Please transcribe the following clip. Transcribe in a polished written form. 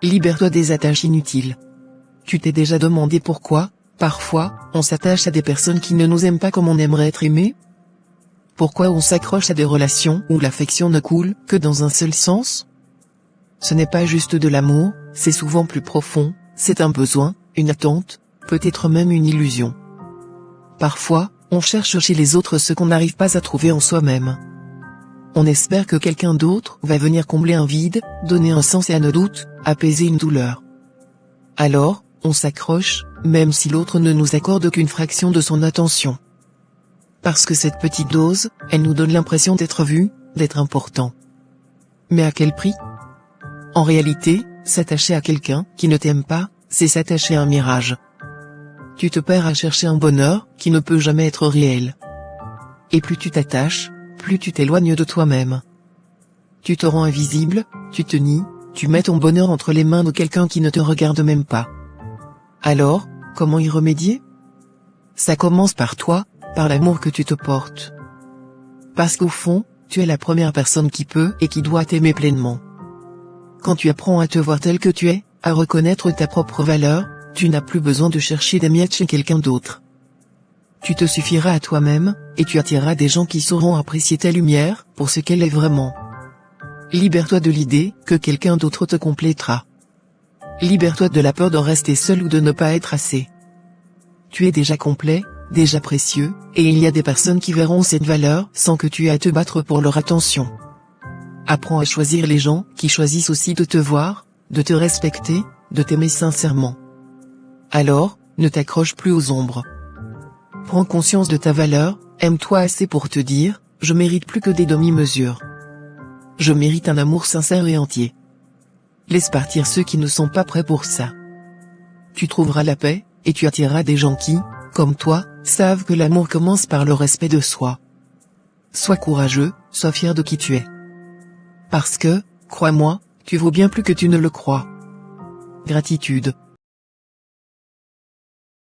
Libère-toi des attaches inutiles. Tu t'es déjà demandé pourquoi, parfois, on s'attache à des personnes qui ne nous aiment pas comme on aimerait être aimé? Pourquoi on s'accroche à des relations où l'affection ne coule que dans un seul sens? Ce n'est pas juste de l'amour, c'est souvent plus profond, c'est un besoin, une attente, peut-être même une illusion. Parfois, on cherche chez les autres ce qu'on n'arrive pas à trouver en soi-même. On espère que quelqu'un d'autre va venir combler un vide, donner un sens à nos doutes, apaiser une douleur. Alors, on s'accroche, même si l'autre ne nous accorde qu'une fraction de son attention. Parce que cette petite dose, elle nous donne l'impression d'être vu, d'être important. Mais à quel prix? En réalité, s'attacher à quelqu'un qui ne t'aime pas, c'est s'attacher à un mirage. Tu te perds à chercher un bonheur qui ne peut jamais être réel. Et plus tu t'attaches, plus tu t'éloignes de toi-même. Tu te rends invisible, tu te nies, tu mets ton bonheur entre les mains de quelqu'un qui ne te regarde même pas. Alors, comment y remédier? Ça commence par toi, par l'amour que tu te portes. Parce qu'au fond, tu es la première personne qui peut et qui doit t'aimer pleinement. Quand tu apprends à te voir tel que tu es, à reconnaître ta propre valeur, tu n'as plus besoin de chercher des miettes chez quelqu'un d'autre. Tu te suffiras à toi-même, et tu attireras des gens qui sauront apprécier ta lumière, pour ce qu'elle est vraiment. Libère-toi de l'idée que quelqu'un d'autre te complétera. Libère-toi de la peur de rester seul ou de ne pas être assez. Tu es déjà complet, déjà précieux, et il y a des personnes qui verront cette valeur sans que tu aies à te battre pour leur attention. Apprends à choisir les gens qui choisissent aussi de te voir, de te respecter, de t'aimer sincèrement. Alors, ne t'accroche plus aux ombres. Prends conscience de ta valeur, aime-toi assez pour te dire, je mérite plus que des demi-mesures. Je mérite un amour sincère et entier. Laisse partir ceux qui ne sont pas prêts pour ça. Tu trouveras la paix, et tu attireras des gens qui, comme toi, savent que l'amour commence par le respect de soi. Sois courageux, sois fier de qui tu es. Parce que, crois-moi, tu vaux bien plus que tu ne le crois. Gratitude.